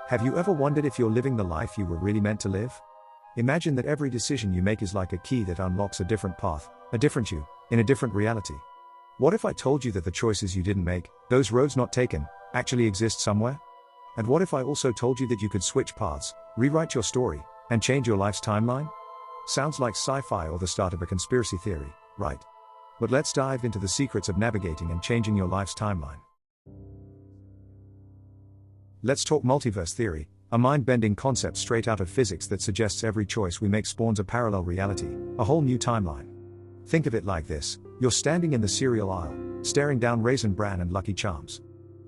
Have you ever wondered if you're living the life you were really meant to live? Imagine that every decision you make is like a key that unlocks a different path, a different you, in a different reality. What if I told you that the choices you didn't make, those roads not taken, actually exist somewhere? And what if I also told you that you could switch paths, rewrite your story, and change your life's timeline? Sounds like sci-fi or the start of a conspiracy theory, right? But let's dive into the secrets of navigating and changing your life's timeline. Let's talk multiverse theory, a mind-bending concept straight out of physics that suggests every choice we make spawns a parallel reality, a whole new timeline. Think of it like this: you're standing in the cereal aisle, staring down Raisin Bran and Lucky Charms.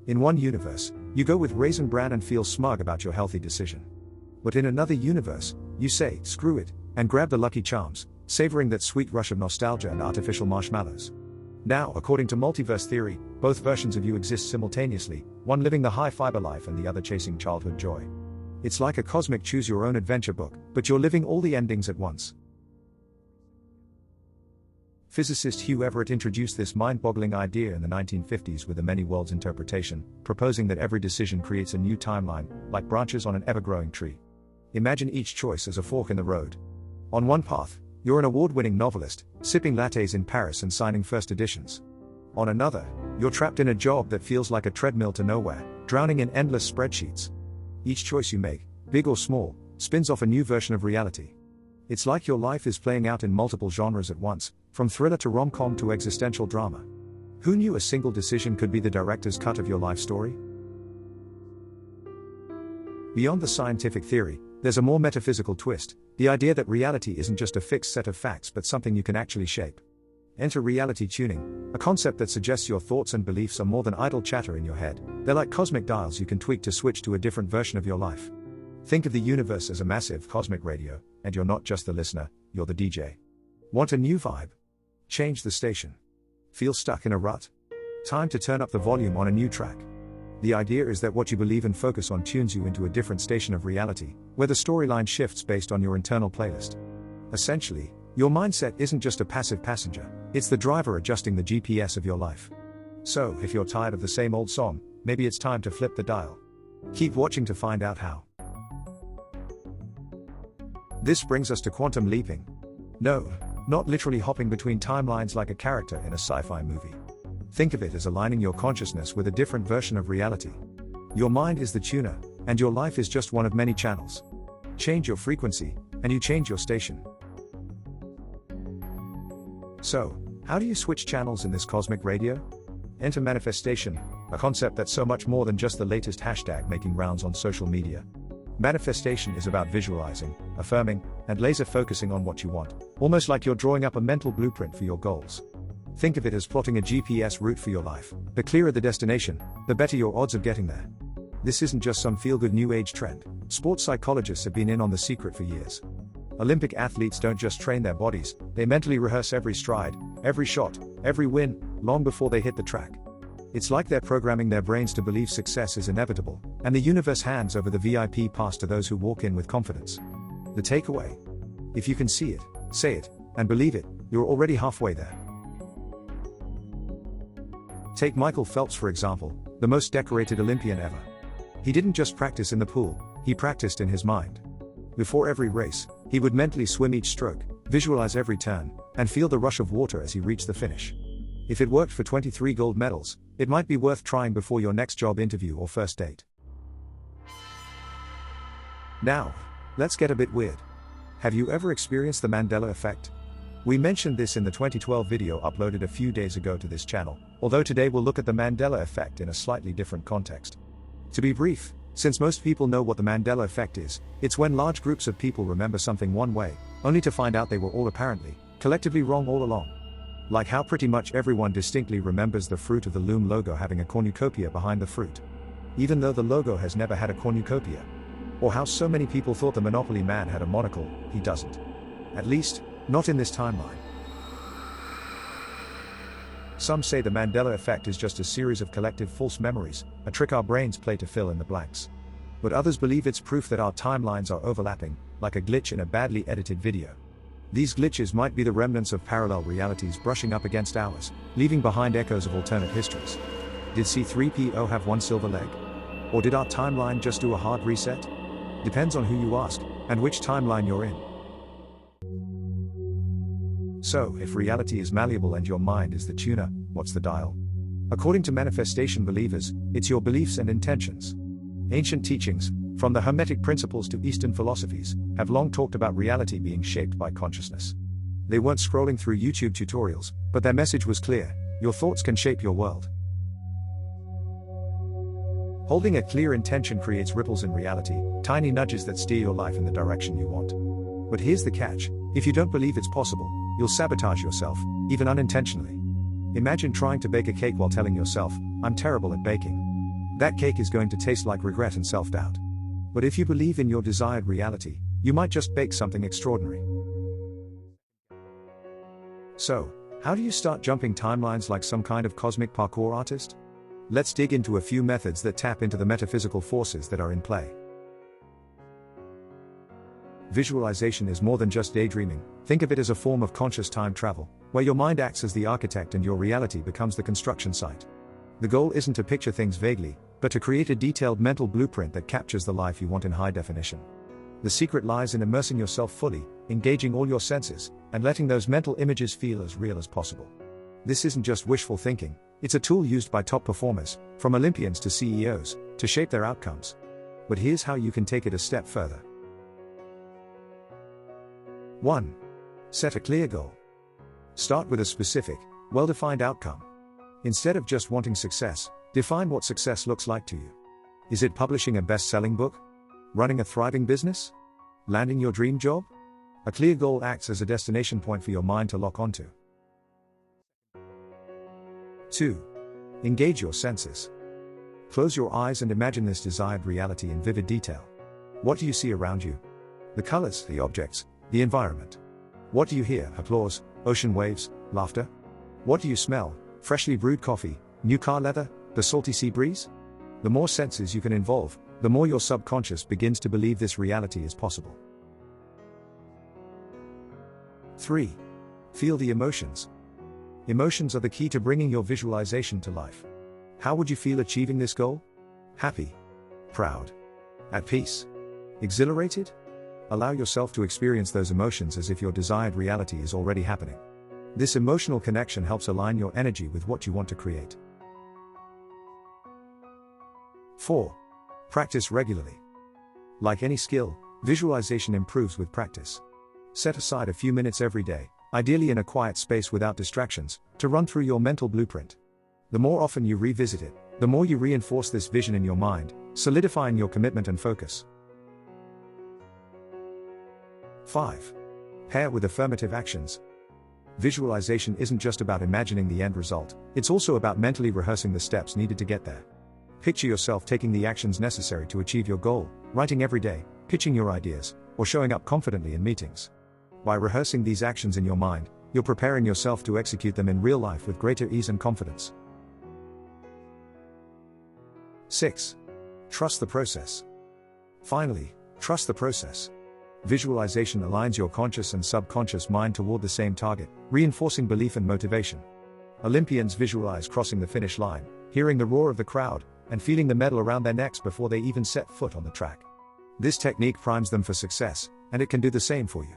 In one universe, you go with Raisin Bran and feel smug about your healthy decision. But in another universe, you say, screw it, and grab the Lucky Charms, savoring that sweet rush of nostalgia and artificial marshmallows. Now, according to multiverse theory, both versions of you exist simultaneously, one living the high-fiber life and the other chasing childhood joy. It's like a cosmic choose-your-own-adventure book, but you're living all the endings at once. Physicist Hugh Everett introduced this mind-boggling idea in the 1950s with the many worlds interpretation, proposing that every decision creates a new timeline, like branches on an ever-growing tree. Imagine each choice as a fork in the road. On one path, you're an award-winning novelist, sipping lattes in Paris and signing first editions. On another, you're trapped in a job that feels like a treadmill to nowhere, drowning in endless spreadsheets. Each choice you make, big or small, spins off a new version of reality. It's like your life is playing out in multiple genres at once, from thriller to rom-com to existential drama. Who knew a single decision could be the director's cut of your life story? Beyond the scientific theory, there's a more metaphysical twist, the idea that reality isn't just a fixed set of facts but something you can actually shape. Enter reality tuning, a concept that suggests your thoughts and beliefs are more than idle chatter in your head. They're like cosmic dials you can tweak to switch to a different version of your life. Think of the universe as a massive cosmic radio, and you're not just the listener, you're the DJ. Want a new vibe? Change the station. Feel stuck in a rut? Time to turn up the volume on a new track. The idea is that what you believe and focus on tunes you into a different station of reality, where the storyline shifts based on your internal playlist. Essentially, your mindset isn't just a passive passenger, it's the driver adjusting the GPS of your life. So, if you're tired of the same old song, maybe it's time to flip the dial. Keep watching to find out how. This brings us to quantum leaping. No, not literally hopping between timelines like a character in a sci-fi movie. Think of it as aligning your consciousness with a different version of reality. Your mind is the tuner, and your life is just one of many channels. Change your frequency, and you change your station. So, how do you switch channels in this cosmic radio? Enter manifestation, a concept that's so much more than just the latest hashtag making rounds on social media. Manifestation is about visualizing, affirming, and laser focusing on what you want, almost like you're drawing up a mental blueprint for your goals. Think of it as plotting a GPS route for your life. The clearer the destination, the better your odds of getting there. This isn't just some feel-good new age trend. Sports psychologists have been in on the secret for years. Olympic athletes don't just train their bodies, they mentally rehearse every stride, every shot, every win, long before they hit the track. It's like they're programming their brains to believe success is inevitable, and the universe hands over the VIP pass to those who walk in with confidence. The takeaway? If you can see it, say it, and believe it, you're already halfway there. Take Michael Phelps for example, the most decorated Olympian ever. He didn't just practice in the pool, he practiced in his mind. Before every race, he would mentally swim each stroke, visualize every turn, and feel the rush of water as he reached the finish. If it worked for 23 gold medals, it might be worth trying before your next job interview or first date. Now, let's get a bit weird. Have you ever experienced the Mandela effect? We mentioned this in the 2012 video uploaded a few days ago to this channel, although today we'll look at the Mandela effect in a slightly different context. To be brief, since most people know what the Mandela effect is, it's when large groups of people remember something one way, only to find out they were all apparently, collectively wrong all along. Like how pretty much everyone distinctly remembers the Fruit of the Loom logo having a cornucopia behind the fruit, even though the logo has never had a cornucopia. Or how so many people thought the Monopoly man had a monocle, he doesn't. At least, not in this timeline. Some say the Mandela effect is just a series of collective false memories, a trick our brains play to fill in the blanks. But others believe it's proof that our timelines are overlapping, like a glitch in a badly edited video. These glitches might be the remnants of parallel realities brushing up against ours, leaving behind echoes of alternate histories. Did C-3PO have one silver leg? Or did our timeline just do a hard reset? Depends on who you ask, and which timeline you're in. So, if reality is malleable and your mind is the tuner, what's the dial? According to manifestation believers, it's your beliefs and intentions. Ancient teachings, from the Hermetic principles to Eastern philosophies, have long talked about reality being shaped by consciousness. They weren't scrolling through YouTube tutorials, but their message was clear: your thoughts can shape your world. Holding a clear intention creates ripples in reality, tiny nudges that steer your life in the direction you want. But here's the catch: if you don't believe it's possible, you'll sabotage yourself, even unintentionally. Imagine trying to bake a cake while telling yourself, "I'm terrible at baking." That cake is going to taste like regret and self-doubt. But if you believe in your desired reality, you might just bake something extraordinary. So, how do you start jumping timelines like some kind of cosmic parkour artist? Let's dig into a few methods that tap into the metaphysical forces that are in play. Visualization is more than just daydreaming. Think of it as a form of conscious time travel, where your mind acts as the architect and your reality becomes the construction site. The goal isn't to picture things vaguely, but to create a detailed mental blueprint that captures the life you want in high definition. The secret lies in immersing yourself fully, engaging all your senses, and letting those mental images feel as real as possible. This isn't just wishful thinking, it's a tool used by top performers, from Olympians to CEOs, to shape their outcomes. But here's how you can take it a step further. 1. Set a clear goal. Start with a specific, well-defined outcome. Instead of just wanting success, define what success looks like to you. Is it publishing a best-selling book? Running a thriving business? Landing your dream job? A clear goal acts as a destination point for your mind to lock onto. 2. Engage your senses. Close your eyes and imagine this desired reality in vivid detail. What do you see around you? The colors, the objects, the environment. What do you hear? Applause, ocean waves, laughter? What do you smell? Freshly brewed coffee, new car leather, the salty sea breeze? The more senses you can involve, the more your subconscious begins to believe this reality is possible. 3. Feel the emotions. Emotions are the key to bringing your visualization to life. How would you feel achieving this goal? Happy? Proud? At peace? Exhilarated? Allow yourself to experience those emotions as if your desired reality is already happening. This emotional connection helps align your energy with what you want to create. 4. Practice regularly. Like any skill, visualization improves with practice. Set aside a few minutes every day, ideally in a quiet space without distractions, to run through your mental blueprint. The more often you revisit it, the more you reinforce this vision in your mind, solidifying your commitment and focus. 5. Pair with affirmative actions. Visualization isn't just about imagining the end result, it's also about mentally rehearsing the steps needed to get there. Picture yourself taking the actions necessary to achieve your goal, writing every day, pitching your ideas, or showing up confidently in meetings. By rehearsing these actions in your mind, you're preparing yourself to execute them in real life with greater ease and confidence. 6. Trust the process. Finally, trust the process. Visualization aligns your conscious and subconscious mind toward the same target, reinforcing belief and motivation. Olympians visualize crossing the finish line, hearing the roar of the crowd, and feeling the medal around their necks before they even set foot on the track. This technique primes them for success, and it can do the same for you.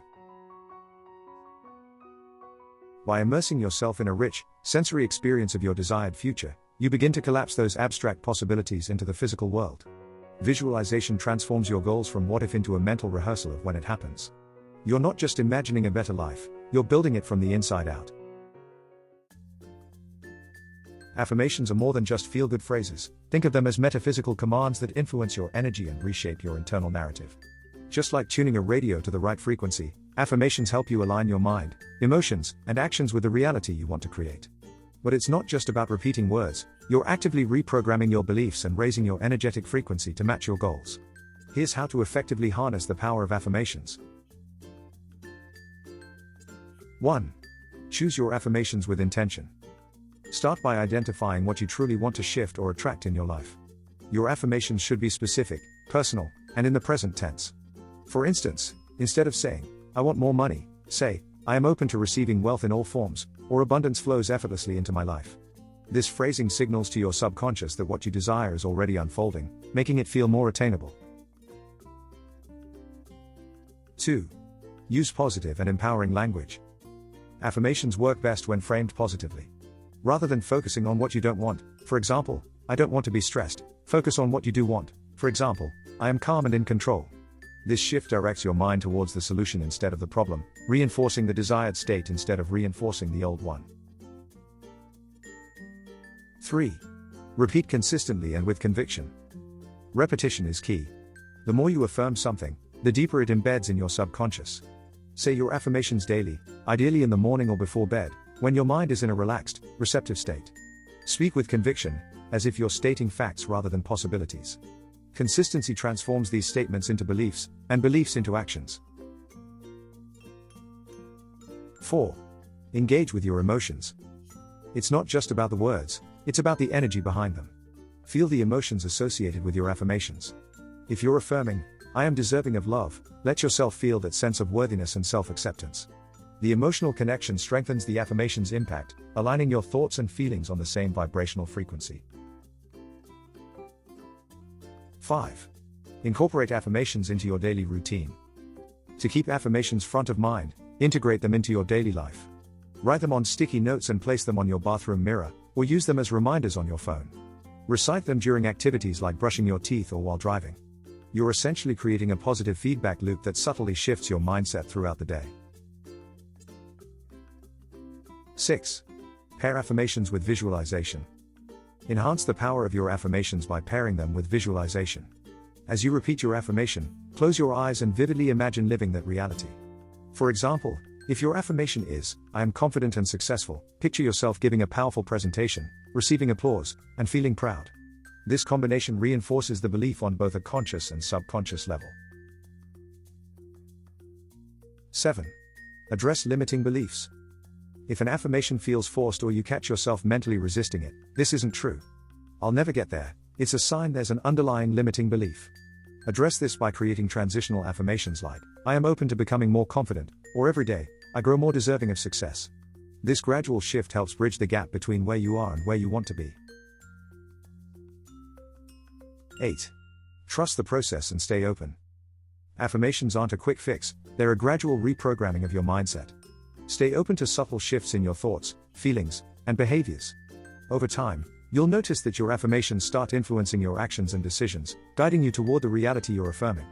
By immersing yourself in a rich, sensory experience of your desired future, you begin to collapse those abstract possibilities into the physical world. Visualization transforms your goals from what if into a mental rehearsal of when it happens. You're not just imagining a better life, you're building it from the inside out. Affirmations are more than just feel-good phrases. Think of them as metaphysical commands that influence your energy and reshape your internal narrative. Just like tuning a radio to the right frequency, affirmations help you align your mind, emotions, and actions with the reality you want to create. But it's not just about repeating words, you're actively reprogramming your beliefs and raising your energetic frequency to match your goals. Here's how to effectively harness the power of affirmations. 1. Choose your affirmations with intention. Start by identifying what you truly want to shift or attract in your life. Your affirmations should be specific, personal, and in the present tense. For instance, instead of saying, "I want more money," say, "I am open to receiving wealth in all forms," or "abundance flows effortlessly into my life." This phrasing signals to your subconscious that what you desire is already unfolding, making it feel more attainable. 2. Use positive and empowering language. Affirmations work best when framed positively. Rather than focusing on what you don't want, for example, I don't want to be stressed, focus on what you do want, for example, I am calm and in control. This shift directs your mind towards the solution instead of the problem, reinforcing the desired state instead of reinforcing the old one. 3. Repeat consistently and with conviction. Repetition is key. The more you affirm something, the deeper it embeds in your subconscious. Say your affirmations daily, ideally in the morning or before bed, when your mind is in a relaxed, receptive state. Speak with conviction, as if you're stating facts rather than possibilities. Consistency transforms these statements into beliefs, and beliefs into actions. 4. Engage with your emotions. It's not just about the words, it's about the energy behind them. Feel the emotions associated with your affirmations. If you're affirming, I am deserving of love, let yourself feel that sense of worthiness and self-acceptance. The emotional connection strengthens the affirmation's impact, aligning your thoughts and feelings on the same vibrational frequency. 5. Incorporate affirmations into your daily routine. To keep affirmations front of mind, integrate them into your daily life. Write them on sticky notes and place them on your bathroom mirror, or use them as reminders on your phone. Recite them during activities like brushing your teeth or while driving. You're essentially creating a positive feedback loop that subtly shifts your mindset throughout the day. 6. Pair affirmations with visualization. Enhance the power of your affirmations by pairing them with visualization. As you repeat your affirmation, close your eyes and vividly imagine living that reality. For example, if your affirmation is, I am confident and successful, picture yourself giving a powerful presentation, receiving applause, and feeling proud. This combination reinforces the belief on both a conscious and subconscious level. 7. Address limiting beliefs. If an affirmation feels forced or you catch yourself mentally resisting it, this isn't true. I'll never get there, it's a sign there's an underlying limiting belief. Address this by creating transitional affirmations like, I am open to becoming more confident, or every day, I grow more deserving of success. This gradual shift helps bridge the gap between where you are and where you want to be. 8. Trust the process and stay open. Affirmations aren't a quick fix, they're a gradual reprogramming of your mindset. Stay open to subtle shifts in your thoughts, feelings, and behaviors. Over time, you'll notice that your affirmations start influencing your actions and decisions, guiding you toward the reality you're affirming.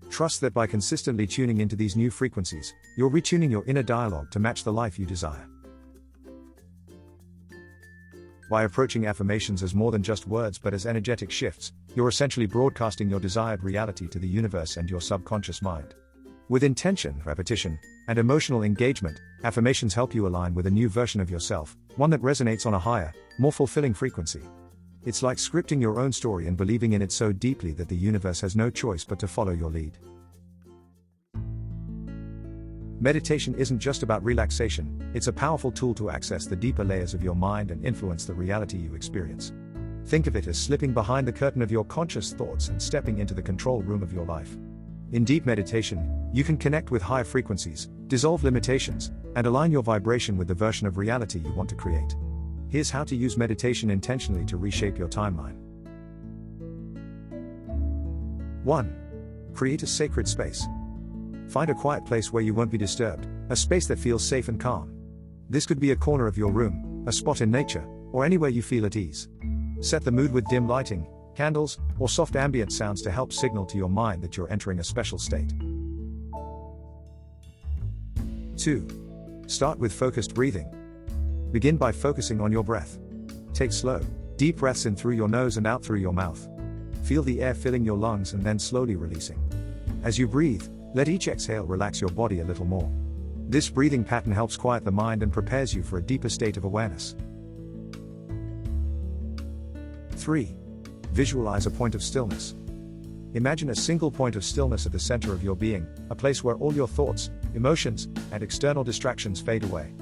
Trust that by consistently tuning into these new frequencies, you're retuning your inner dialogue to match the life you desire. By approaching affirmations as more than just words but as energetic shifts, you're essentially broadcasting your desired reality to the universe and your subconscious mind. With intention, repetition, and emotional engagement, affirmations help you align with a new version of yourself, one that resonates on a higher, more fulfilling frequency. It's like scripting your own story and believing in it so deeply that the universe has no choice but to follow your lead. Meditation isn't just about relaxation, it's a powerful tool to access the deeper layers of your mind and influence the reality you experience. Think of it as slipping behind the curtain of your conscious thoughts and stepping into the control room of your life. In deep meditation, you can connect with higher frequencies, dissolve limitations, and align your vibration with the version of reality you want to create. Here's how to use meditation intentionally to reshape your timeline. 1. Create a sacred space. Find a quiet place where you won't be disturbed, a space that feels safe and calm. This could be a corner of your room, a spot in nature, or anywhere you feel at ease. Set the mood with dim lighting, candles, or soft ambient sounds to help signal to your mind that you're entering a special state. 2. Start with focused breathing. Begin by focusing on your breath. Take slow, deep breaths in through your nose and out through your mouth. Feel the air filling your lungs and then slowly releasing. As you breathe, let each exhale relax your body a little more. This breathing pattern helps quiet the mind and prepares you for a deeper state of awareness. 3. Visualize a point of stillness. Imagine a single point of stillness at the center of your being, a place where all your thoughts, emotions, and external distractions fade away.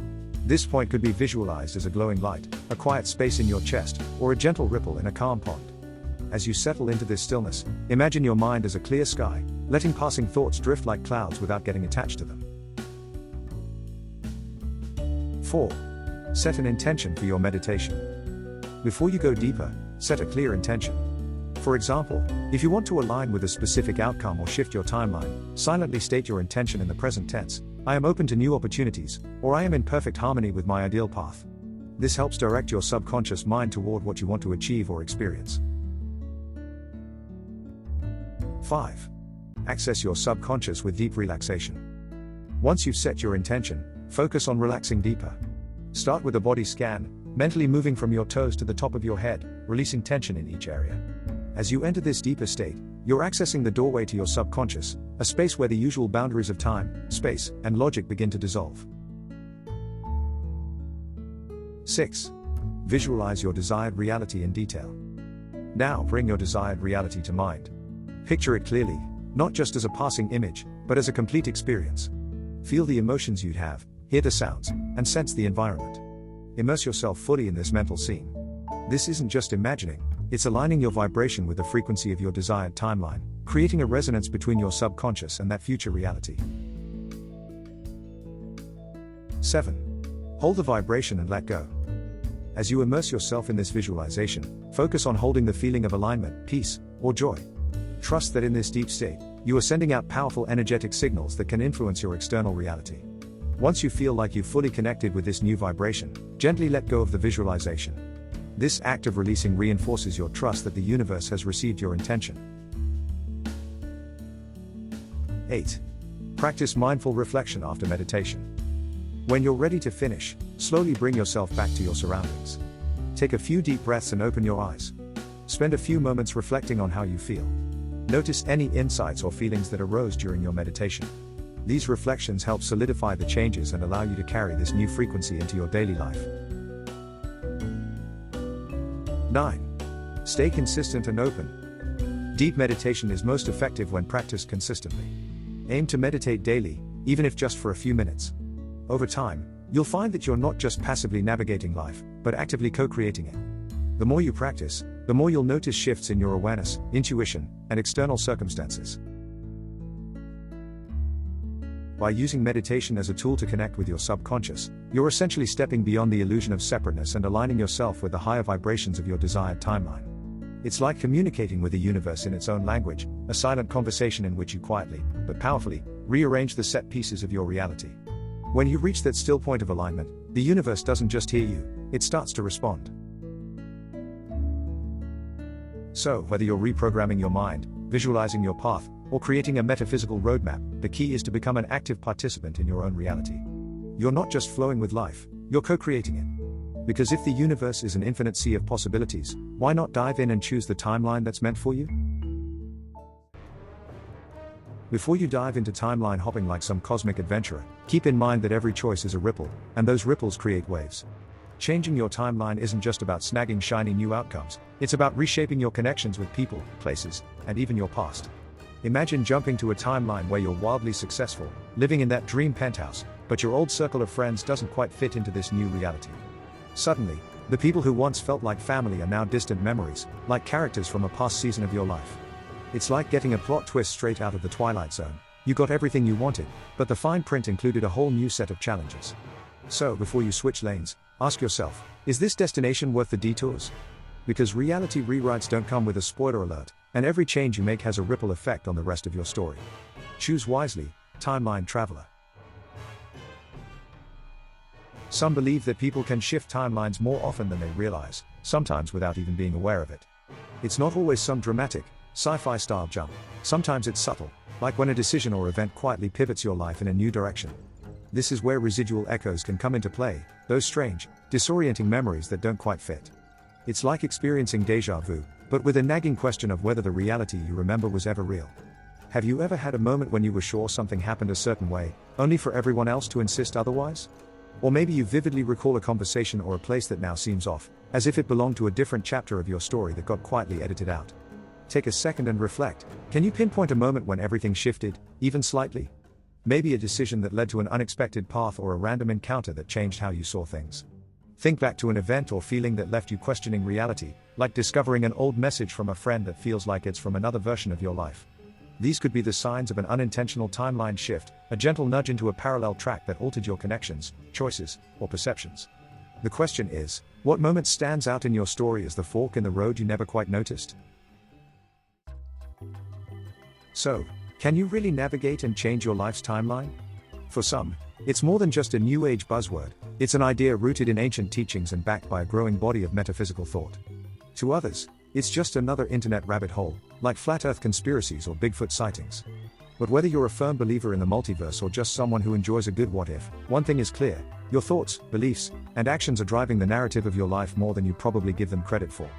This point could be visualized as a glowing light, a quiet space in your chest, or a gentle ripple in a calm pond. As you settle into this stillness, imagine your mind as a clear sky, letting passing thoughts drift like clouds without getting attached to them. 4. Set an intention for your meditation. Before you go deeper, set a clear intention. For example, if you want to align with a specific outcome or shift your timeline, silently state your intention in the present tense: I am open to new opportunities, or I am in perfect harmony with my ideal path. This helps direct your subconscious mind toward what you want to achieve or experience. 5. Access your subconscious with deep relaxation. Once you've set your intention, focus on relaxing deeper. Start with a body scan, mentally moving from your toes to the top of your head, releasing tension in each area. As you enter this deeper state, you're accessing the doorway to your subconscious, a space where the usual boundaries of time, space, and logic begin to dissolve. 6. Visualize your desired reality in detail. Now bring your desired reality to mind. Picture it clearly, not just as a passing image, but as a complete experience. Feel the emotions you'd have, hear the sounds, and sense the environment. Immerse yourself fully in this mental scene. This isn't just imagining, it's aligning your vibration with the frequency of your desired timeline, creating a resonance between your subconscious and that future reality. 7. Hold the vibration and let go. As you immerse yourself in this visualization, focus on holding the feeling of alignment, peace, or joy. Trust that in this deep state, you are sending out powerful energetic signals that can influence your external reality. Once you feel like you've fully connected with this new vibration, gently let go of the visualization. This act of releasing reinforces your trust that the universe has received your intention. 8. Practice mindful reflection after meditation. When you're ready to finish, slowly bring yourself back to your surroundings. Take a few deep breaths and open your eyes. Spend a few moments reflecting on how you feel. Notice any insights or feelings that arose during your meditation. These reflections help solidify the changes and allow you to carry this new frequency into your daily life. 9. Stay consistent and open. Deep meditation is most effective when practiced consistently. Aim to meditate daily, even if just for a few minutes. Over time, you'll find that you're not just passively navigating life, but actively co-creating it. The more you practice, the more you'll notice shifts in your awareness, intuition, and external circumstances. By using meditation as a tool to connect with your subconscious, you're essentially stepping beyond the illusion of separateness and aligning yourself with the higher vibrations of your desired timeline. It's like communicating with the universe in its own language, a silent conversation in which you quietly, but powerfully, rearrange the set pieces of your reality. When you reach that still point of alignment, the universe doesn't just hear you, it starts to respond. So, whether you're reprogramming your mind, visualizing your path, or creating a metaphysical roadmap, the key is to become an active participant in your own reality. You're not just flowing with life, you're co-creating it. Because if the universe is an infinite sea of possibilities, why not dive in and choose the timeline that's meant for you? Before you dive into timeline hopping like some cosmic adventurer, keep in mind that every choice is a ripple, and those ripples create waves. Changing your timeline isn't just about snagging shiny new outcomes, it's about reshaping your connections with people, places, and even your past. Imagine jumping to a timeline where you're wildly successful, living in that dream penthouse, but your old circle of friends doesn't quite fit into this new reality. Suddenly, the people who once felt like family are now distant memories, like characters from a past season of your life. It's like getting a plot twist straight out of the Twilight Zone. You got everything you wanted, but the fine print included a whole new set of challenges. So, before you switch lanes, ask yourself, is this destination worth the detours? Because reality rewrites don't come with a spoiler alert, and every change you make has a ripple effect on the rest of your story. Choose wisely, timeline traveler. Some believe that people can shift timelines more often than they realize, sometimes without even being aware of it. It's not always some dramatic, sci-fi style jump. Sometimes it's subtle, like when a decision or event quietly pivots your life in a new direction. This is where residual echoes can come into play, those strange, disorienting memories that don't quite fit. It's like experiencing déjà vu, but with a nagging question of whether the reality you remember was ever real. Have you ever had a moment when you were sure something happened a certain way, only for everyone else to insist otherwise? Or maybe you vividly recall a conversation or a place that now seems off, as if it belonged to a different chapter of your story that got quietly edited out. Take a second and reflect. Can you pinpoint a moment when everything shifted, even slightly? Maybe a decision that led to an unexpected path or a random encounter that changed how you saw things. Think back to an event or feeling that left you questioning reality, like discovering an old message from a friend that feels like it's from another version of your life. These could be the signs of an unintentional timeline shift, a gentle nudge into a parallel track that altered your connections, choices, or perceptions. The question is, what moment stands out in your story as the fork in the road you never quite noticed? So, can you really navigate and change your life's timeline? For some, it's more than just a new age buzzword, it's an idea rooted in ancient teachings and backed by a growing body of metaphysical thought. To others, it's just another internet rabbit hole, like flat earth conspiracies or Bigfoot sightings. But whether you're a firm believer in the multiverse or just someone who enjoys a good what if, one thing is clear: your thoughts, beliefs, and actions are driving the narrative of your life more than you probably give them credit for.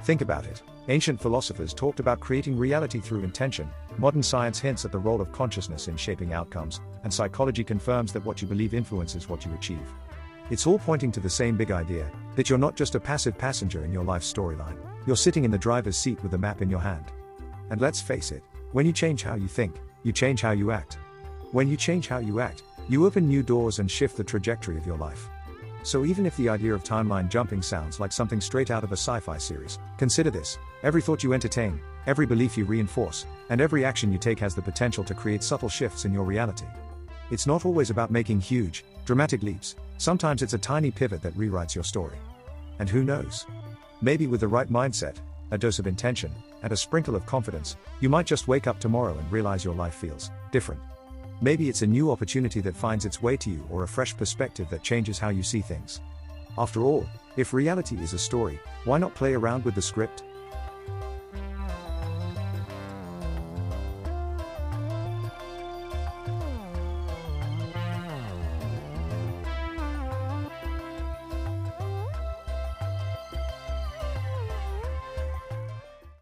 Think about it. Ancient philosophers talked about creating reality through intention, modern science hints at the role of consciousness in shaping outcomes, and psychology confirms that what you believe influences what you achieve. It's all pointing to the same big idea, that you're not just a passive passenger in your life's storyline, you're sitting in the driver's seat with the map in your hand. And let's face it, when you change how you think, you change how you act. When you change how you act, you open new doors and shift the trajectory of your life. So even if the idea of timeline jumping sounds like something straight out of a sci-fi series, consider this: every thought you entertain, every belief you reinforce, and every action you take has the potential to create subtle shifts in your reality. It's not always about making huge, dramatic leaps. Sometimes it's a tiny pivot that rewrites your story. And who knows? Maybe with the right mindset, a dose of intention, and a sprinkle of confidence, you might just wake up tomorrow and realize your life feels different. Maybe it's a new opportunity that finds its way to you, or a fresh perspective that changes how you see things. After all, if reality is a story, why not play around with the script?